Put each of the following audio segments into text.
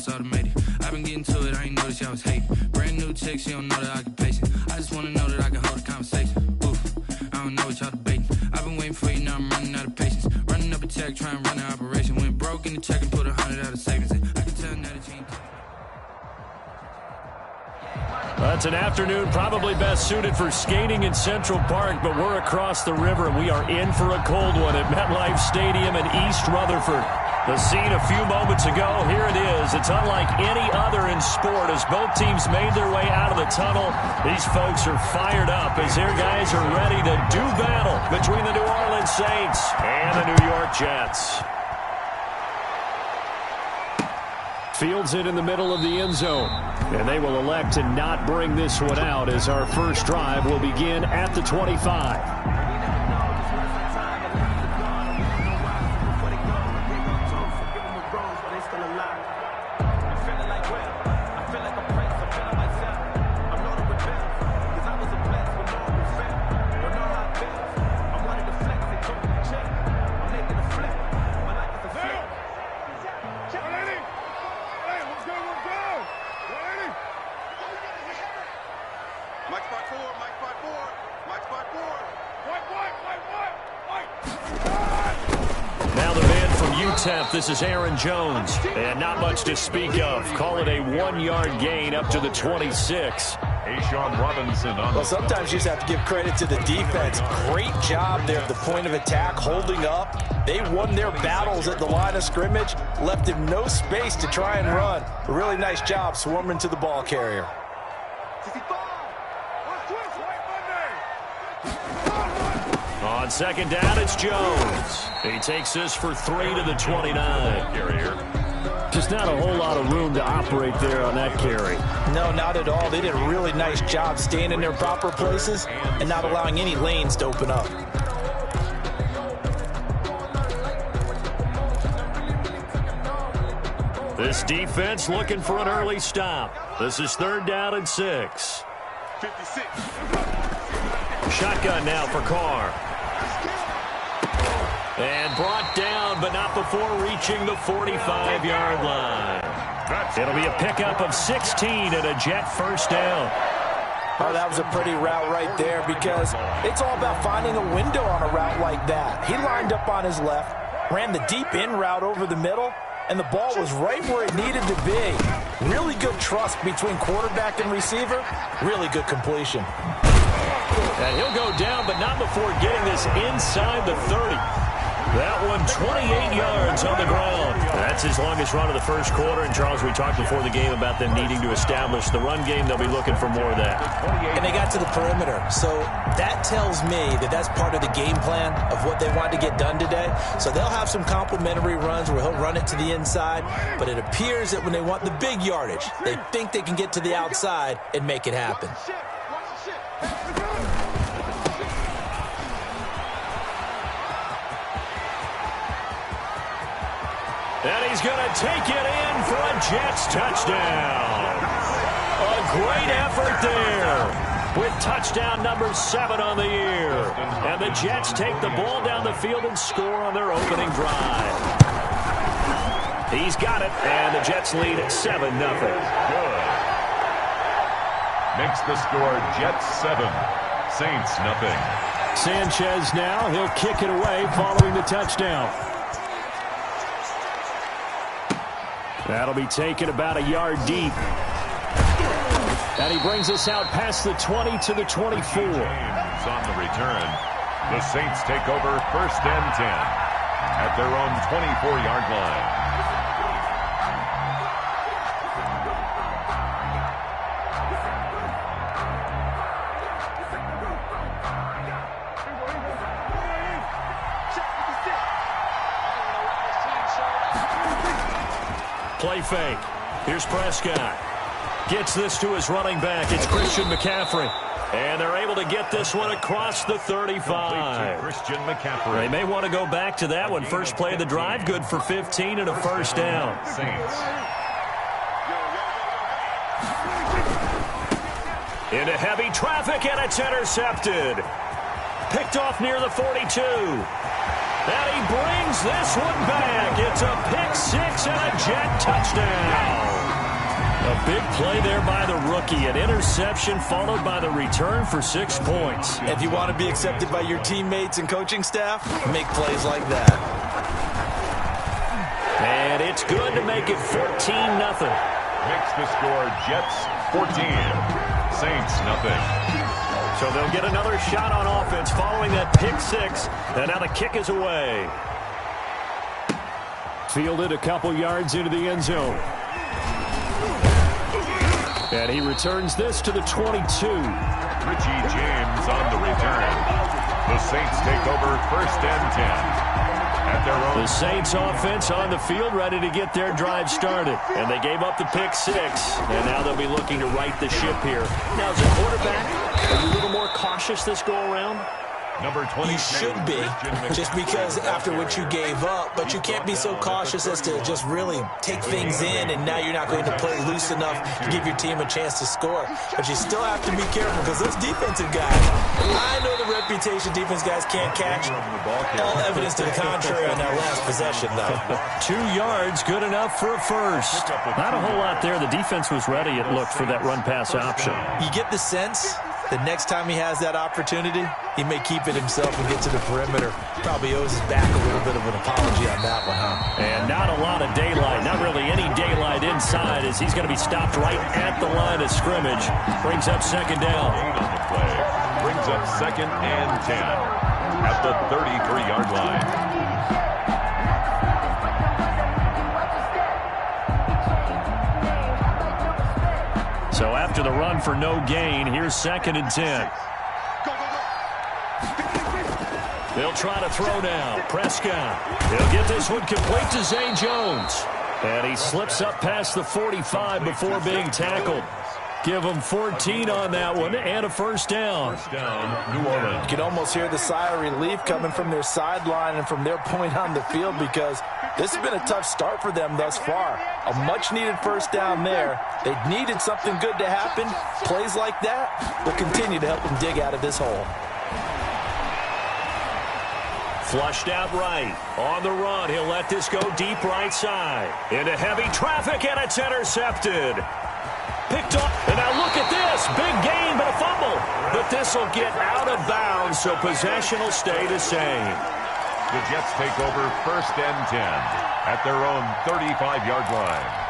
it's automated. I've been getting to it, I ain't noticed y'all was hating. Brand new chick, she don't know the occupation. I just wanna know that I can hold a conversation. Oof, I don't know what y'all debating. I've been waiting for you, now I'm running out of patience. Running up a check, trying to run an operation. Went broke in the check and put 100 out of savings in. I can tell now that you ain't... It's an afternoon probably best suited for skating in Central Park, but we're across the river, and we are in for a cold one at MetLife Stadium in East Rutherford. The scene a few moments ago, here it is. It's unlike any other in sport as both teams made their way out of the tunnel. These folks are fired up as their guys are ready to do battle between the New Orleans Saints and the New York Jets. Fields it in the middle of the end zone. And they will elect to not bring this one out as our first drive will begin at the 25. This is Aaron Jones, and not much to speak of. Call it a 1-yard gain up to the 26. Ashawn Robinson on well, sometimes you just have to give credit to the defense. Great job there at the point of attack, holding up. They won their battles at the line of scrimmage, left him no space to try and run. A really nice job swarming to the ball carrier. On second down, it's Jones. He takes this for 3 to the 29. Just not a whole lot of room to operate there on that carry. No, not at all. They did a really nice job staying in their proper places and not allowing any lanes to open up. This defense looking for an early stop. This is 3rd down and 6. 56. Shotgun now for Carr. And brought down, but not before reaching the 45-yard line. It'll be a pickup of 16 and a Jet first down. Oh, that was a pretty route right there because it's all about finding a window on a route like that. He lined up on his left, ran the deep in route over the middle, and the ball was right where it needed to be. Really good trust between quarterback and receiver. Really good completion. And he'll go down, but not before getting this inside the 30. That one 28 yards on the ground. That's his longest run of the first quarter. And, Charles, we talked before the game about them needing to establish the run game. They'll be looking for more of that. And they got to the perimeter. So that tells me that that's part of the game plan of what they want to get done today. So they'll have some complimentary runs where he'll run it to the inside. But it appears that when they want the big yardage, they think they can get to the outside and make it happen. And he's going to take it in for a Jets touchdown. A great effort there with touchdown number 7 on the year. And the Jets take the ball down the field and score on their opening drive. He's got it, and the Jets lead at 7-0. Good. Makes the score Jets 7, Saints 0. Sanchez now, he'll kick it away following the touchdown. That'll be taken about a yard deep. And he brings us out past the 20 to the 24. James on the return. The Saints take over 1st and 10 at their own 24-yard line. Play fake. Here's Prescott. Gets this to his running back. It's Christian McCaffrey. And they're able to get this one across the 35. Christian McCaffrey. They may want to go back to that one. First play of the drive, good for 15 and a first down. Saints. Into heavy traffic, and it's intercepted. Picked off near the 42. And he brings this one back. It's a pick 6 and a Jet touchdown. A big play there by the rookie. An interception followed by the return for 6 points. If you want to be accepted by your teammates and coaching staff, make plays like that. And it's good to make it 14-0. Makes the score Jets 14, Saints nothing. So they'll get another shot on offense following that pick six. And now the kick is away. Fielded a couple yards into the end zone. And he returns this to the 22. Richie James on the return. The Saints take over 1st and 10. At their own. The Saints offense on the field ready to get their drive started. And they gave up the pick six. And now they'll be looking to right the ship here. Now, as a quarterback, are you a little more cautious this go around? Number 20. You should be, just because after what you gave up, but you can't be so cautious as to just really take things in, and now you're not going to play loose enough to give your team a chance to score. But you still have to be careful because those defensive guys, I know the reputation defense guys can't catch. All evidence to the contrary on that last possession, though. 2 yards, good enough for a first. Not a whole lot there. The defense was ready, it looked, for that run-pass option. You get the sense the next time he has that opportunity, he may keep it himself and get to the perimeter. Probably owes his back a little bit of an apology on that one, huh? And not a lot of daylight, not really any daylight inside, as he's going to be stopped right at the line of scrimmage. Brings up 2nd down. On the play. Brings up 2nd and 10 at the 33-yard line. So after the run for no gain, here's 2nd and 10. They'll try to throw now. Prescott. He'll get this one complete to Zay Jones. And he slips up past the 45 before being tackled. Give him 14 on that one and a 1st down. 1st down, New Orleans. You can almost hear the sigh of relief coming from their sideline and from their point on the field, because this has been a tough start for them thus far. A much-needed 1st down there. They needed something good to happen. Plays like that will continue to help them dig out of this hole. Flushed out right. On the run, he'll let this go deep right side. Into heavy traffic, and it's intercepted. Picked up, and now look at this. Big gain, but a fumble. But this will get out of bounds, so possession will stay the same. The Jets take over 1st and 10 at their own 35-yard line.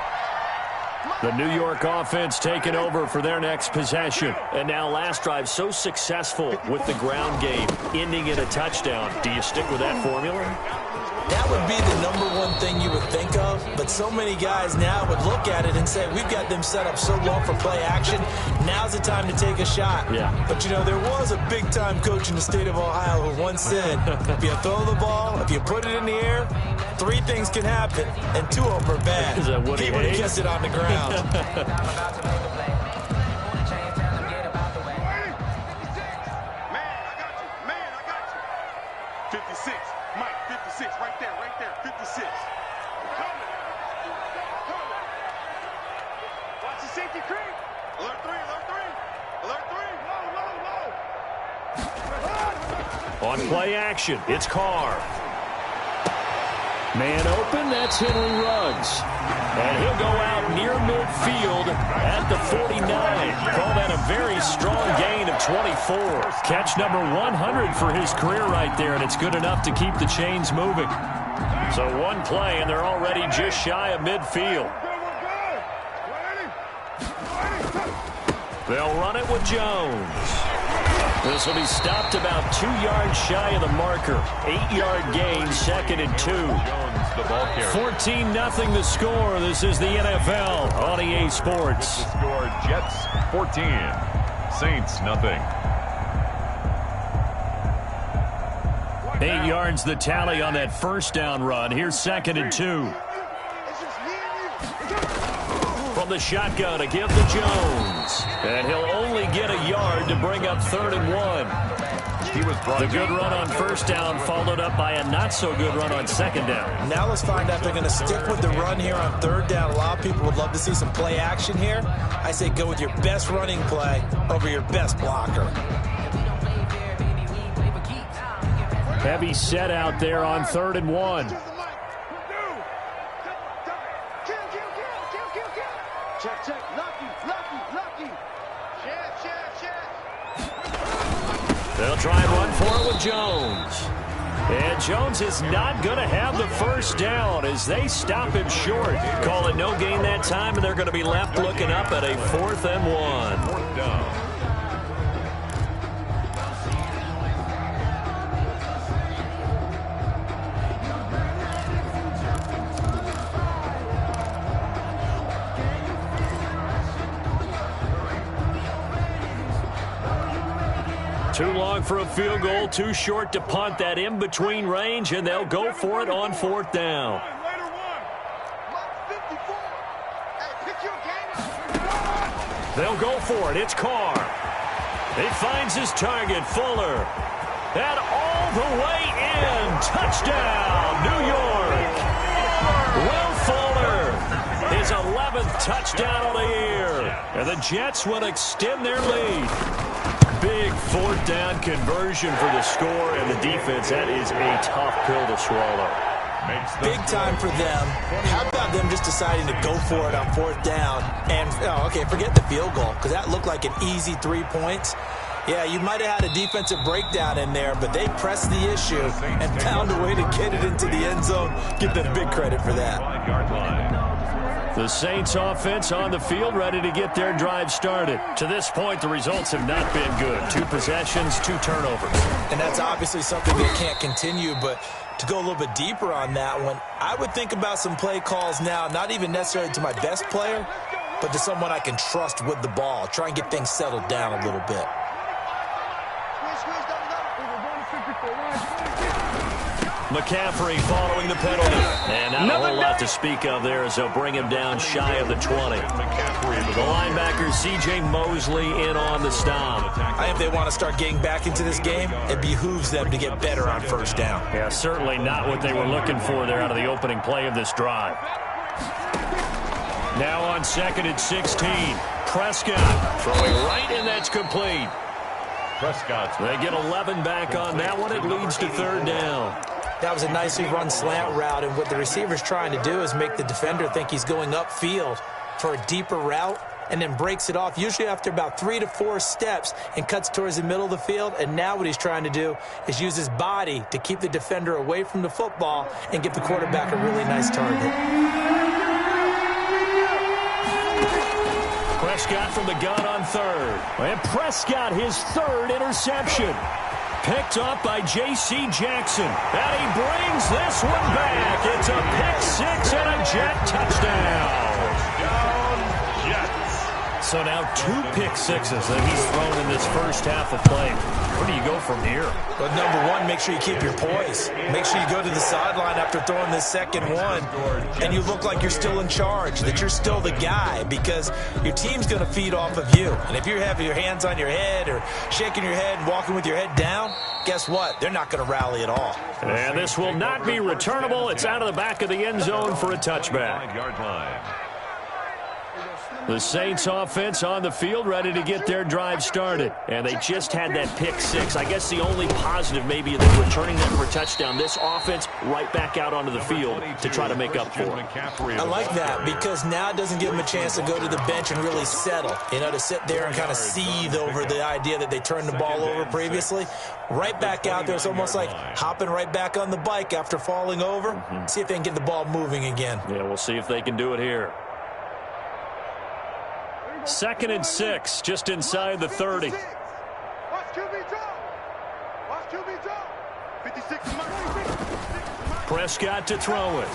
The New York offense taking over for their next possession. And now last drive so successful with the ground game, ending in a touchdown. Do you stick with that formula? That would be the #1 thing you would think of, but so many guys now would look at it and say, we've got them set up so well for play action, now's the time to take a shot. Yeah. But, you know, there was a big-time coach in the state of Ohio who once said, if you throw the ball, if you put it in the air, 3 things can happen, and 2 of them are bad. Is that what he would have kept it on the ground. On play action, it's Carr. Man open, that's Henry Ruggs. And he'll go out near midfield at the 49. Call that a very strong gain of 24. Catch number 100 for his career right there, and it's good enough to keep the chains moving. So 1 play, and they're already just shy of midfield. They'll run it with Jones. This will be stopped about 2 yards shy of the marker. 8-yard gain, 2nd and 2. 14-0 the score. This is the NFL on EA Sports. The score, Jets 14, Saints nothing. 8 yards the tally on that 1st down run. Here's 2nd and 2. From the shotgun to give to Jones. And he'll only get a yard to bring up 3rd and 1. He was the good run on 1st down followed up by a not-so-good run on 2nd down. Now let's find out if they're going to stick with the run here on 3rd down. A lot of people would love to see some play action here. I say go with your best running play over your best blocker. Heavy set out there on 3rd and 1. Check, check. They'll try and run for it with Jones. And Jones is not going to have the first down as they stop him short. Call it no gain that time, and they're going to be left looking up at a 4th and 1. 4th down. Too long for a field goal, too short to punt. That in-between range, and they'll go for it on 4th down. They'll go for it. It's Carr. He finds his target, Fuller. And all the way in. Touchdown, New York. Will Fuller, his 11th touchdown of the year. And the Jets will extend their lead. Big 4th down conversion for the score, and the defense, that is a tough pill to swallow. Big time for them. How about them just deciding to go for it on 4th down? And, okay, forget the field goal, because that looked like an easy 3 points. Yeah, you might have had a defensive breakdown in there, but they pressed the issue and found a way to get it into the end zone. Give them big credit for that. The Saints offense on the field, ready to get their drive started. To this point, the results have not been good. 2 possessions, 2 turnovers. And that's obviously something that can't continue, but to go a little bit deeper on that one, I would think about some play calls now, not even necessarily to my best player, but to someone I can trust with the ball. Try and get things settled down a little bit. McCaffrey following the penalty. And not a whole lot to speak of there as they'll bring him down shy of the 20. The linebacker, C.J. Mosley, in on the stop. I think if they want to start getting back into this game, it behooves them to get better on 1st down. Yeah, certainly not what they were looking for there out of the opening play of this drive. Now on 2nd and 16. Prescott throwing right, and that's complete. Prescott. They get 11 back on that one. It leads to 3rd down. That was a nicely run slant route, and what the receiver's trying to do is make the defender think he's going upfield for a deeper route and then breaks it off, usually after about 3 to 4 steps, and cuts towards the middle of the field. And now what he's trying to do is use his body to keep the defender away from the football and give the quarterback a really nice target. Prescott from the gun on 3rd. And Prescott, his 3rd interception. Picked up by J.C. Jackson. And he brings this one back. It's a pick 6 and a Jet touchdown. So now 2 pick 6s that he's thrown in this first half of play. Where do you go from here? Well, number one, make sure you keep your poise. Make sure you go to the sideline after throwing this second one, and you look like you're still in charge, that you're still the guy, because your team's going to feed off of you. And if you have your hands on your head or shaking your head and walking with your head down, guess what? They're not going to rally at all. And this will not be returnable. It's out of the back of the end zone for a touchback. 5-yard line. The Saints offense on the field, ready to get their drive started. And they just had that pick 6. I guess the only positive maybe is returning that for a touchdown. This offense right back out onto the field to try to make up for it. I like that, because now it doesn't give them a chance to go to the bench and really settle. You know, to sit there and kind of seethe over the idea that they turned the ball over previously. Right back out there. It's almost like hopping right back on the bike after falling over. See if they can get the ball moving again. Yeah, we'll see if they can do it here. 2nd and 6, just inside the 30. Prescott to throw it.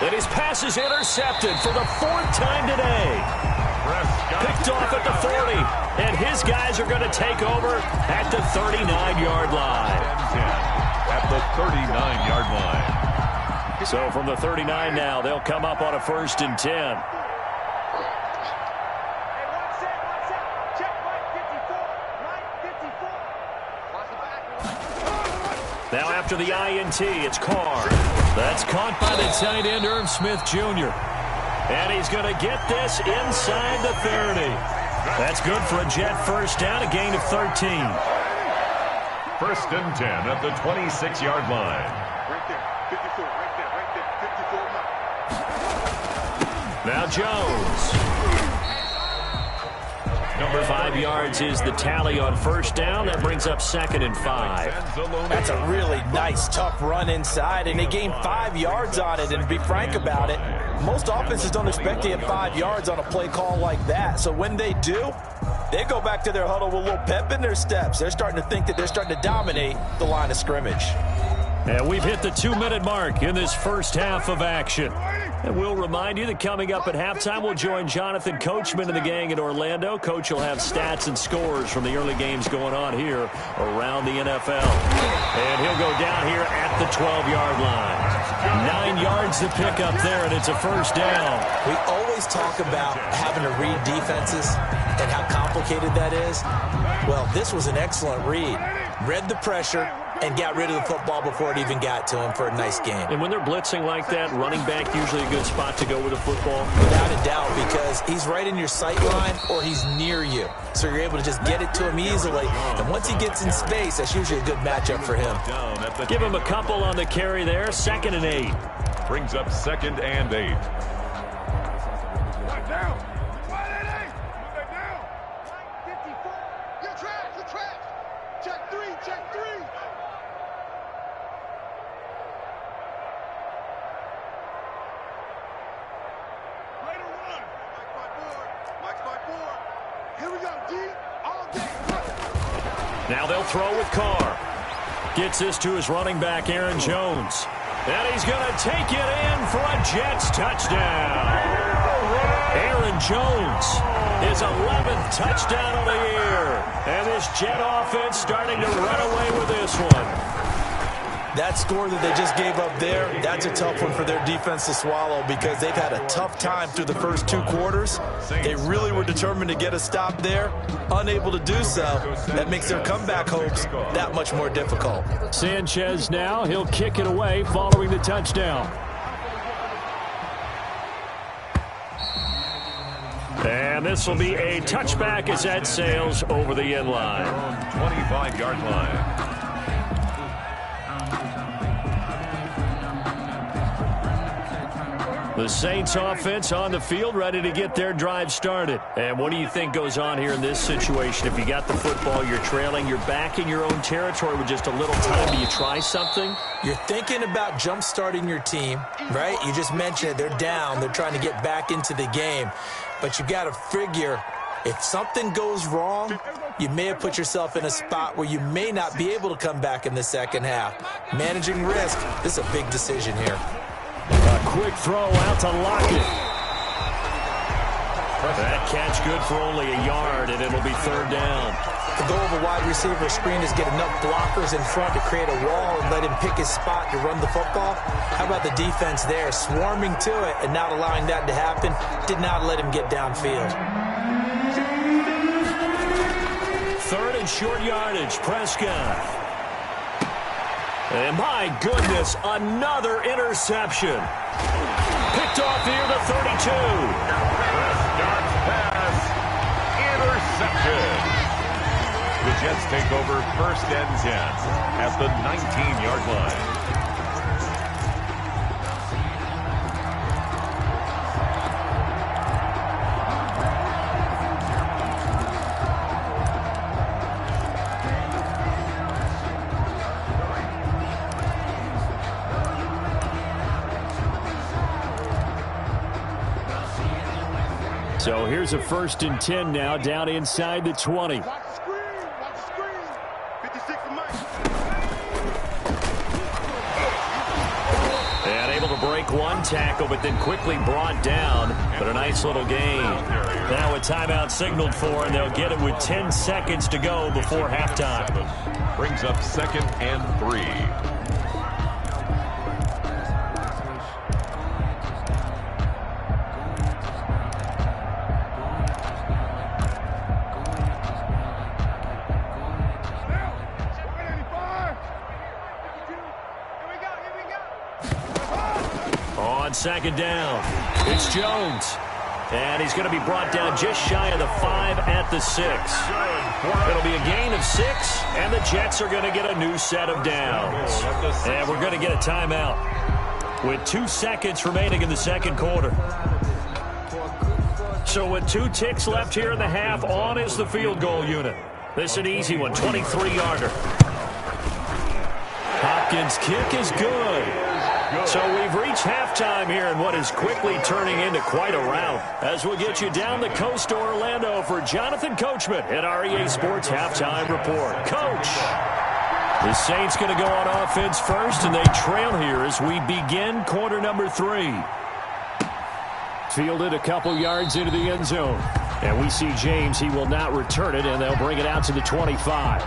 And his pass is intercepted for the 4th time today. Picked off at the 40. And his guys are going to take over at the 39-yard line. At the 39-yard line. So from the 39 now, they'll come up on a 1st and 10. Now after the INT, it's Carr. That's caught by the tight end, Irv Smith Jr. And he's going to get this inside the 30. That's good for a Jet first down, a gain of 13. 1st and 10 at the 26-yard line. Right there, 54, Now Jones. 5 yards is the tally on first down. That brings up 2nd and 5. That's a really nice, tough run inside, and they gained 5 yards on it. And to be frank about it, most offenses don't expect to get 5 yards on a play call like that. So when they do, they go back to their huddle with a little pep in their steps. They're starting to think that they're starting to dominate the line of scrimmage. And we've hit the 2-minute mark in this first half of action. And we'll remind you that coming up at halftime, we'll join Jonathan Coachman and the gang in Orlando. Coach will have stats and scores from the early games going on here around the NFL. And he'll go down here at the 12-yard line. 9 yards to pick up there, and it's a first down. We always talk about having to read defenses and how complicated that is. Well, this was an excellent read. Read the pressure and got rid of the football before it even got to him for a nice game. And when they're blitzing like that, running back usually a good spot to go with the football? Without a doubt, because he's right in your sight line or he's near you. So you're able to just get it to him easily. And once he gets in space, that's usually a good matchup for him. Give him a couple on the carry there. 2nd and 8. Brings up 2nd and 8. Now they'll throw with Carr. Gets this to his running back, Aaron Jones. And he's going to take it in for a Jets touchdown. Aaron Jones, his 11th touchdown of the year. And this Jet offense starting to run away with this one. That score that they just gave up there, that's a tough one for their defense to swallow because they've had a tough time through the first 2 quarters. They really were determined to get a stop there, unable to do so. That makes their comeback hopes that much more difficult. Sanchez now, he'll kick it away following the touchdown. And this will be a touchback as that sails over the end line. 25-yard line. The Saints offense on the field, ready to get their drive started. And what do you think goes on here in this situation? If you got the football, you're trailing, you're back in your own territory with just a little time. Do you try something? You're thinking about jump-starting your team, right? You just mentioned it. They're down. They're trying to get back into the game. But you got to figure if something goes wrong, you may have put yourself in a spot where you may not be able to come back in the second half. Managing risk, this is a big decision here. A quick throw out to Lockett. That catch good for only a yard, and it'll be 3rd down. The goal of a wide receiver screen is get enough blockers in front to create a wall and let him pick his spot to run the football. How about the defense there, swarming to it and not allowing that to happen? Did not let him get downfield. 3rd and short yardage, Prescott. And my goodness, another interception. Picked off near the 32. Prescott's pass intercepted. The Jets take over 1st and 10 at the 19-yard line. So here's a 1st and 10 now, down inside the 20. And able to break one tackle, but then quickly brought down. But a nice little gain. Now a timeout signaled for, and they'll get it with 10 seconds to go before halftime. Brings up 2nd and 3. On 2nd down, it's Jones. And he's going to be brought down just shy of the 5 at the 6. It'll be a gain of 6, and the Jets are going to get a new set of downs. And we're going to get a timeout with 2 seconds remaining in the second quarter. So with 2 ticks left here in the half, on is the field goal unit. This is an easy one, 23-yarder. Hopkins' kick is good. So we've reached halftime here in what is quickly turning into quite a rout. As we'll get you down the coast to Orlando for Jonathan Coachman at our EA Sports Halftime Report. Coach! The Saints going to go on offense first, and they trail here as we begin quarter number 3. Fielded a couple yards into the end zone. And we see James. He will not return it, and they'll bring it out to the 25.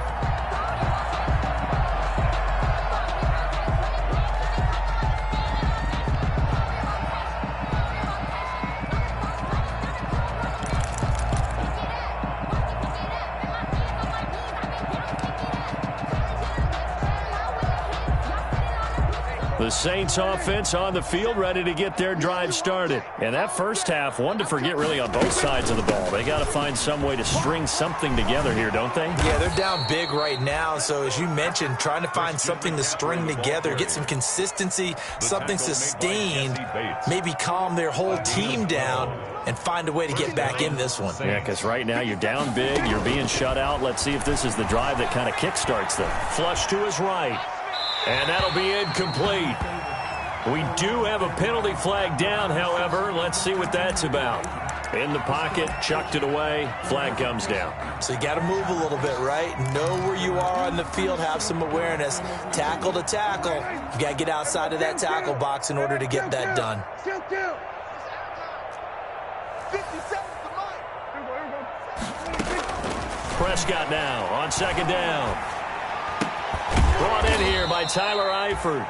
The Saints offense on the field, ready to get their drive started. And that first half, one to forget really on both sides of the ball. They got to find some way to string something together here, don't they? Yeah, they're down big right now. So as you mentioned, trying to find something to string together, get some consistency, something sustained, maybe calm their whole team down and find a way to get back in this one. Yeah, because right now you're down big, you're being shut out. Let's see if this is the drive that kind of kickstarts them. Flush to his right. And that'll be incomplete. We do have a penalty flag down, however. Let's see what that's about. In the pocket, chucked it away, flag comes down. So you got to move a little bit, right? Know where you are on the field, have some awareness. Tackle to tackle. You got to get outside of that tackle box in order to get that done. Prescott now on second down. Brought in here by Tyler Eifert.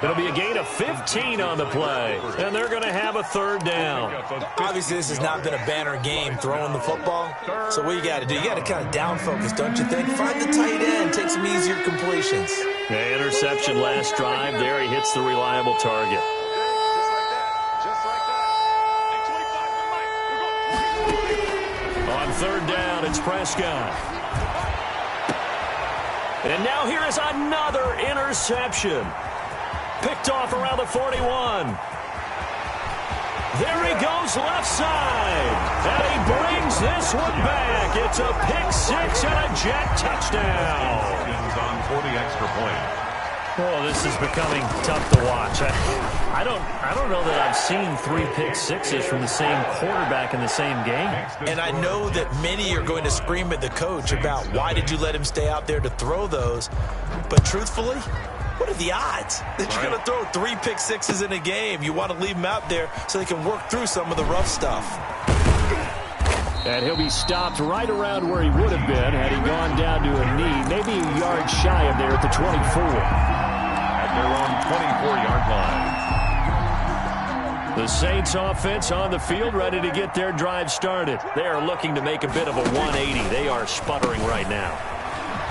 It'll be a gain of 15 on the play, and they're going to have a third down. Obviously, this has not been a banner game throwing the football. So what you got to do, you got to kind of down focus, don't you think? Find the tight end, take some easier completions. Yeah, interception last drive. There he hits the reliable target. On third down, it's Prescott. And now here is another interception. Picked off around the 41. There he goes left side. And he brings this one back. It's a pick-6 and a jet touchdown. On for the extra point. Oh, this is becoming tough to watch. I don't know that I've seen 3 pick-6s from the same quarterback in the same game. And I know that many are going to scream at the coach about why did you let him stay out there to throw those. But truthfully, what are the odds that you're going to throw 3 pick-6s in a game? You want to leave them out there so they can work through some of the rough stuff. And he'll be stopped right around where he would have been had he gone down to a knee, maybe a yard shy of there at the 24. Their own 24-yard line. The Saints offense on the field, ready to get their drive started. They are looking to make a bit of a 180. They are sputtering right now.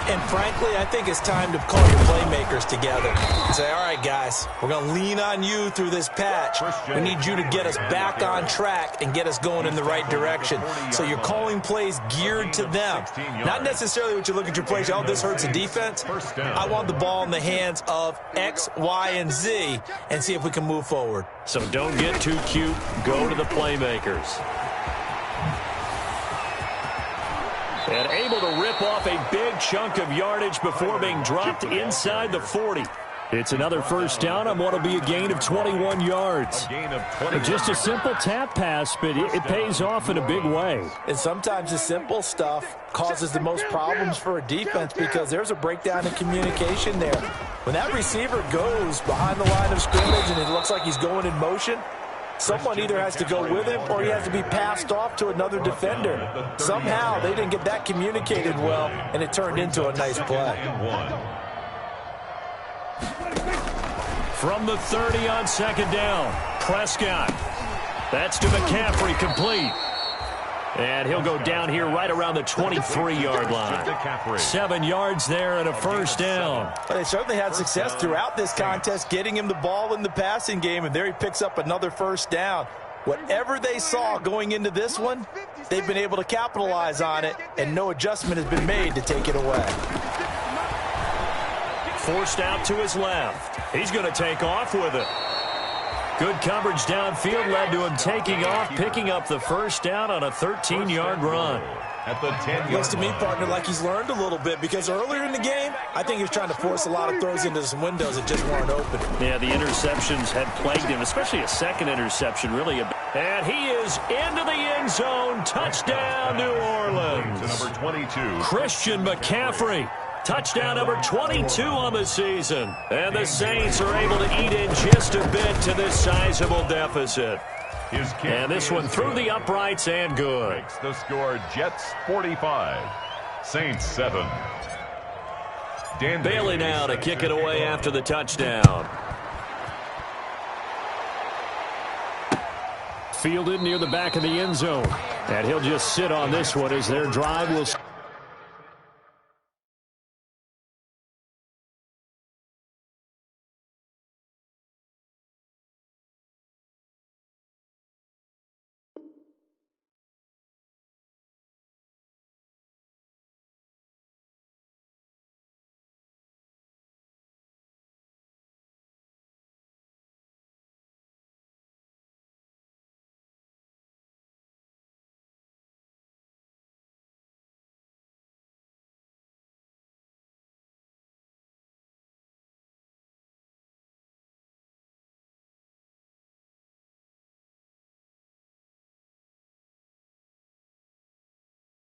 And frankly, I think it's time to call your playmakers together and say, all right, guys, we're going to lean on you through this patch. We need you to get us back on track and get us going in the right direction. So you're calling plays geared to them. Not necessarily what you look at your plays, oh, this hurts the defense. I want the ball in the hands of X, Y, and Z and see if we can move forward. So don't get too cute. Go to the playmakers. And able to rip off a big chunk of yardage before being dropped inside the 40. It's another first down on what will be a gain of 21 yards. Just a simple tap pass, but it pays off in a big way. And sometimes the simple stuff causes the most problems for a defense because there's a breakdown in communication there. When that receiver goes behind the line of scrimmage and it looks like he's going in motion, someone either has to go with him or he has to be passed off to another defender. Somehow they didn't get that communicated well, and it turned into a nice play. From the 30 on second down, Prescott. That's to McCaffrey, complete. And he'll go down here right around the 23-yard line. 7 yards there and a first down. But they certainly had success throughout this contest, getting him the ball in the passing game, and there he picks up another first down. Whatever they saw going into this one, they've been able to capitalize on it, and no adjustment has been made to take it away. Forced out to his left. He's going to take off with it. Good coverage downfield led to him taking off, picking up the first down on a 13-yard run. At the 10-yard Looks to me, partner, like he's learned a little bit, because earlier in the game, I think he was trying to force a lot of throws into some windows that just weren't open. Yeah, the interceptions had plagued him, especially a second interception, really. And he is into the end zone. Touchdown, New Orleans. To number 22. Christian McCaffrey. Touchdown number 22 on the season. And the Saints are able to eat in just a bit to this sizable deficit. And this one through the uprights and good. Makes the score Jets 45, Saints 7. Bailey now to kick it away after the touchdown. Fielded near the back of the end zone. And he'll just sit on this one as their drive will...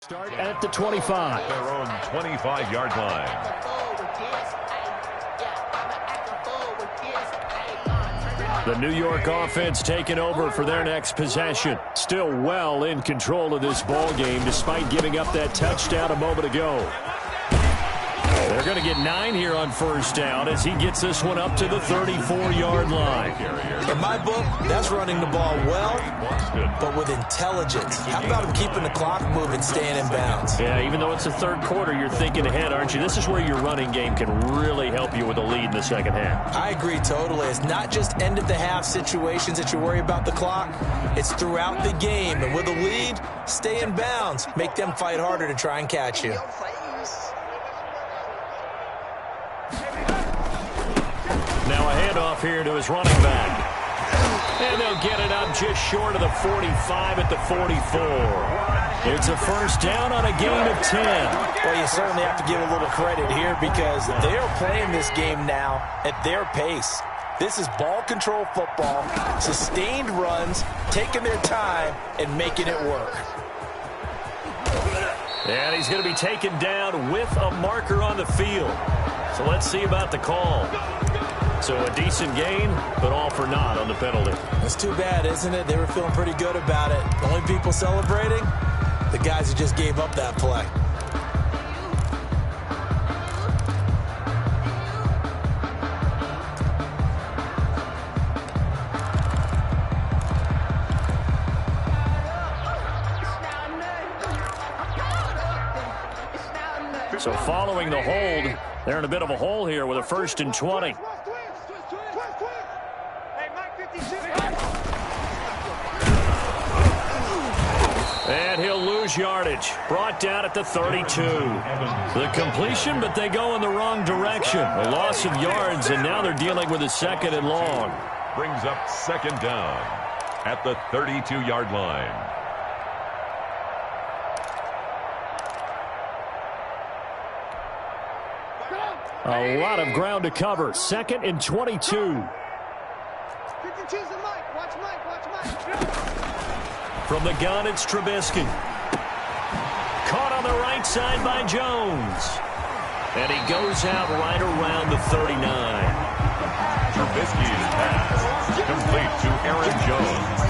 Start at the 25. Their own 25-yard line. The New York offense taking over for their next possession. Still well in control of this ball game despite giving up that touchdown a moment ago. They're going to get 9 here on first down as he gets this one up to the 34-yard line. In my book, that's running the ball well, but with intelligence. How about him keeping the clock moving, staying in bounds? Yeah, even though it's the third quarter, you're thinking ahead, aren't you? This is where your running game can really help you with a lead in the second half. I agree totally. It's not just end-of-the-half situations that you worry about the clock. It's throughout the game. And with a lead, stay in bounds. Make them fight harder to try and catch you. Now a handoff here to his running back. And they'll get it up just short of the 45 at the 44. It's a first down on a gain of 10. Well, you certainly have to give a little credit here because they are playing this game now at their pace. This is ball control football, sustained runs, taking their time and making it work. And he's going to be taken down with a marker on the field. So let's see about the call. So a decent gain, but all for naught on the penalty. That's too bad, isn't it? They were feeling pretty good about it. The only people celebrating, the guys who just gave up that play. So following the hold, they're in a bit of a hole here with a 1st and 20. And he'll lose yardage. Brought down at the 32. The completion, but they go in the wrong direction. A loss of yards, and now they're dealing with a 2nd and long. Brings up 2nd down at the 32-yard line. A lot of ground to cover. 2nd and 22. From the gun, it's Trubisky. Caught on the right side by Jones. And he goes out right around the 39. Trubisky's pass complete to Aaron Jones.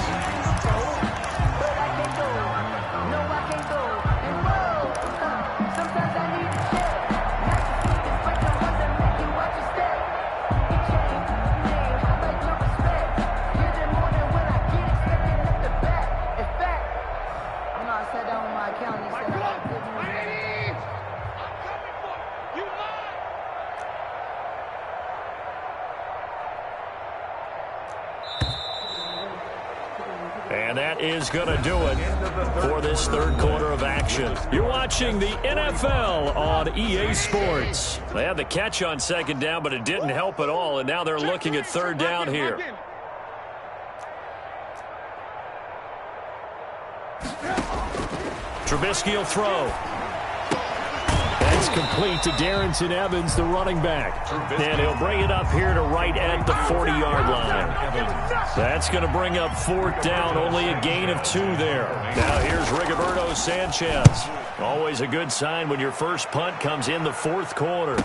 And that is going to do it for this third quarter of action. You're watching the NFL on EA Sports. They had the catch on 2nd down, but it didn't help at all, and now they're looking at 3rd down here. Trubisky will throw. That's complete to Darrington Evans, the running back. And he'll bring it up here to right at the 40-yard line. That's going to bring up 4th down, only a gain of 2 there. Now here's Rigoberto Sanchez. Always a good sign when your first punt comes in the 4th quarter.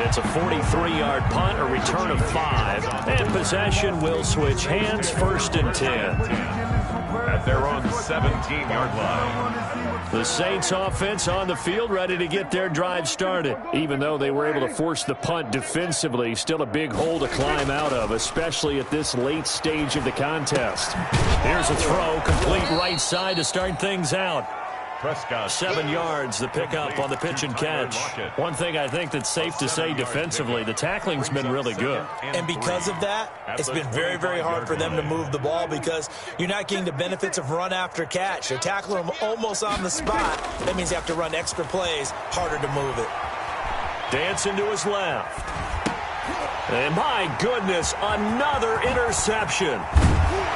It's a 43-yard punt, a return of 5. And possession will switch hands, 1st and 10. At their own 17-yard line. The Saints offense on the field ready to get their drive started. Even though they were able to force the punt defensively, still a big hole to climb out of, especially at this late stage of the contest. Here's a throw, complete right side to start things out. Prescott. 7 yards, the pickup on the pitch and catch. One thing I think that's safe to say defensively, the tackling's been really good. And because of that, it's been very, very hard for them to move the ball because you're not getting the benefits of run after catch. They're tackling them almost on the spot. That means you have to run extra plays, harder to move it. Dancing to his left. And my goodness, another interception.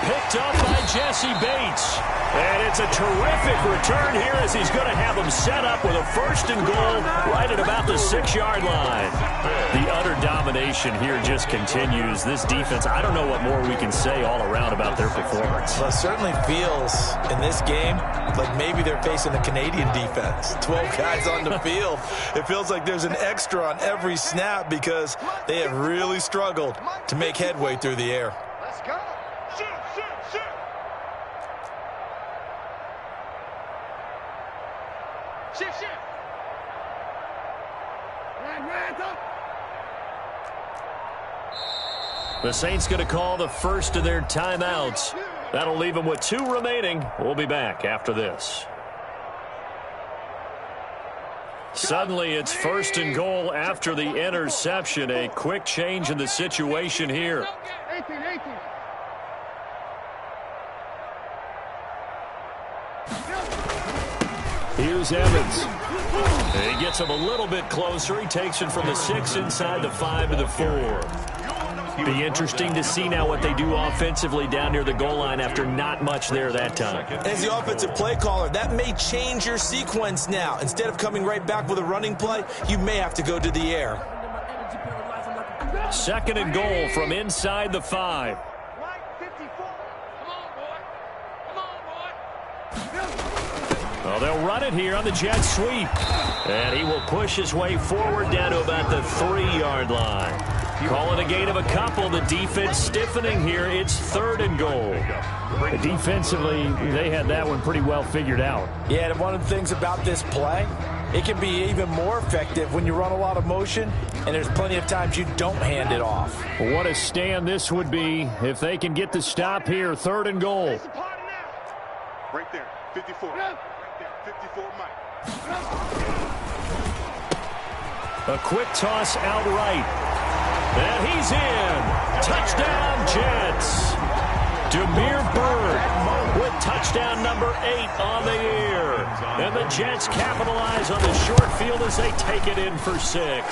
Picked up by Jesse Bates. And it's a terrific return here as he's going to have him set up with a 1st and goal right at about the 6-yard line. The utter domination here just continues. This defense, I don't know what more we can say all around about their performance. Well, it certainly feels in this game like maybe they're facing a Canadian defense. 12 guys on the field. It feels like there's an extra on every snap because they have really struggled to make headway through the air. Let's go. Shoot, shoot, shoot. Shoot, shoot. Red, up. The Saints going to call the first of their timeouts. That'll leave them with 2 remaining. We'll be back after this. Suddenly, it's 1st and goal after the interception. A quick change in the situation here. 18. Here's Evans. He gets him a little bit closer. He takes it from the 6 inside the 5 to the 4. Be interesting to see now what they do offensively down near the goal line after not much there that time. As the offensive play caller, that may change your sequence now. Instead of coming right back with a running play, you may have to go to the air. 2nd and goal from inside the 5. Right, 54. Come on, boy. Well, they'll run it here on the jet sweep. And he will push his way forward down to about the 3-yard line. Call it a gain of a couple. The defense stiffening here. It's 3rd and goal. Defensively, they had that one pretty well figured out. Yeah, and one of the things about this play, it can be even more effective when you run a lot of motion, and there's plenty of times you don't hand it off. What a stand this would be if they can get the stop here. 3rd and goal. Right there, 54. Right there, 54, Mike. A quick toss out right. And he's in. Touchdown, Jets. Demir Bird with touchdown number 8 on the year. And the Jets capitalize on the short field as they take it in for 6.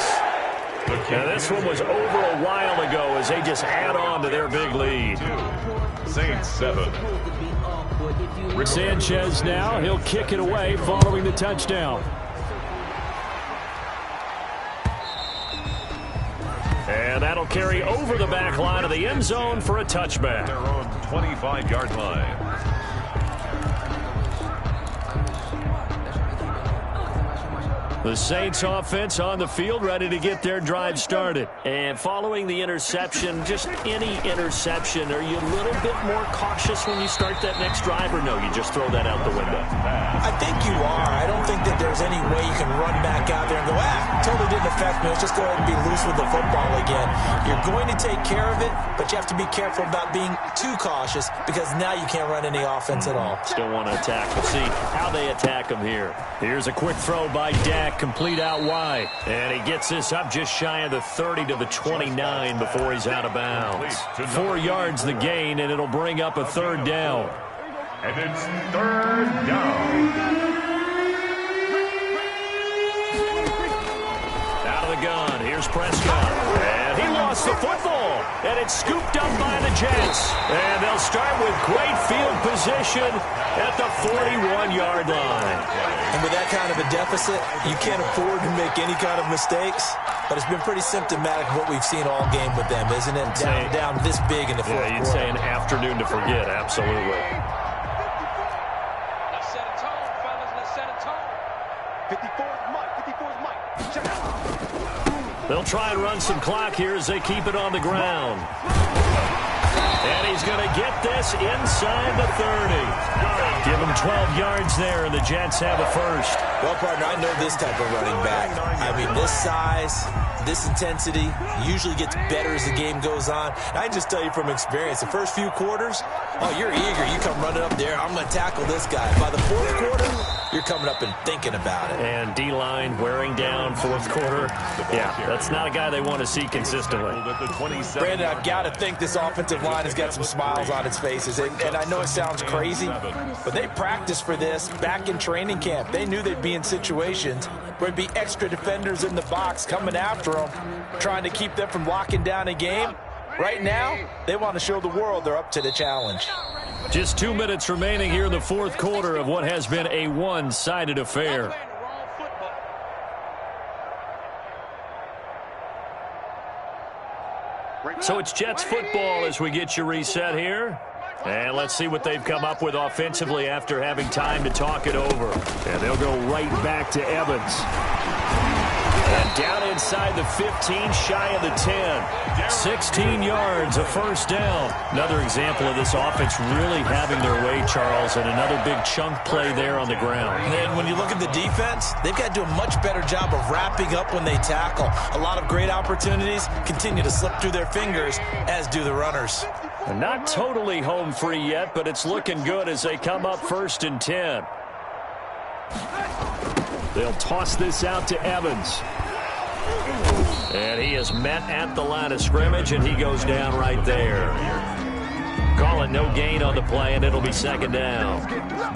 Now, this one was over a while ago as they just add on to their big lead. Saints 7. Sanchez now, he'll kick it away following the touchdown. And that'll carry over the back line of the end zone for a touchback. Their own 25-yard line. The Saints offense on the field ready to get their drive started. And following the interception, just any interception, are you a little bit more cautious when you start that next drive, or no, you just throw that out the window? I think you are. I don't think that there's any way you can run back out there and go, totally didn't affect me. Let's just go ahead and be loose with the football again. You're going to take care of it, but you have to be careful about being too cautious because now you can't run any offense at all. Still want to attack. We'll see how they attack him here. Here's a quick throw by Dak, complete out wide. And he gets this up just shy of the 30 to the 29 before he's out of bounds. 4 yards the gain, and it'll bring up a 3rd down. And it's 3rd down. Out of the gun. Here's Prescott. And he lost the football. And it's scooped up by the Jets. And they'll start with great field position at the 41-yard line. And with that kind of a deficit, you can't afford to make any kind of mistakes. But it's been pretty symptomatic of what we've seen all game with them, isn't it? Down this big in the fourth quarter. You'd say an afternoon to forget, absolutely. Let's set a tone, fellas. Let's set a tone. 54's Mike. 54's Mike. Check out. They'll try and run some clock here as they keep it on the ground. And he's going to get this inside the 30. Give him 12 yards there, and the Jets have a first. Well, partner, I know this type of running back. I mean, this size, this intensity usually gets better as the game goes on. And I can just tell you from experience, the first few quarters, oh, you're eager. You come running up there, I'm going to tackle this guy. By the fourth quarter, you're coming up and thinking about it. And D-line wearing down fourth quarter. Yeah, that's not a guy they want to see consistently. Brandon, I've got to think this offensive line has got some smiles on its faces. And I know it sounds crazy, but they practiced for this back in training camp. They knew they'd be in situations where there'd be extra defenders in the box coming after them, trying to keep them from locking down a game. Right now, they want to show the world they're up to the challenge. Just 2 minutes remaining here in the fourth quarter of what has been a one-sided affair. So it's Jets football as we get you reset here. And let's see what they've come up with offensively after having time to talk it over. And they'll go right back to Evans. And down inside the 15, shy of the 10. 16 yards, a first down. Another example of this offense really having their way, Charles, and another big chunk play there on the ground. And when you look at the defense, they've got to do a much better job of wrapping up when they tackle. A lot of great opportunities continue to slip through their fingers, as do the runners. They're not totally home free yet, but it's looking good as they come up 1st and 10. They'll toss this out to Evans. And he is met at the line of scrimmage, and he goes down right there. Call it no gain on the play, and it'll be 2nd down.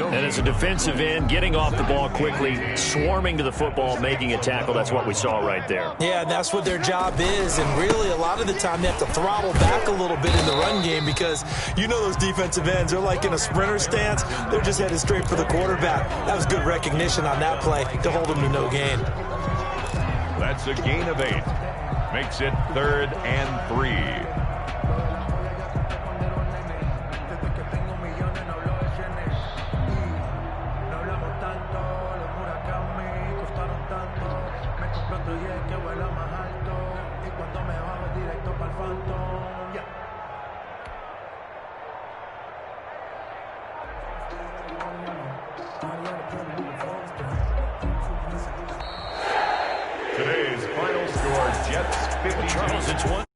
And as a defensive end, getting off the ball quickly, swarming to the football, making a tackle, that's what we saw right there. Yeah, and that's what their job is. And really, a lot of the time, they have to throttle back a little bit in the run game because you know those defensive ends, they're like in a sprinter stance. They're just headed straight for the quarterback. That was good recognition on that play to hold them to no gain. That's a gain of 8. Makes it 3rd and 3. Today's final score, Jets 50. Charles, it's one.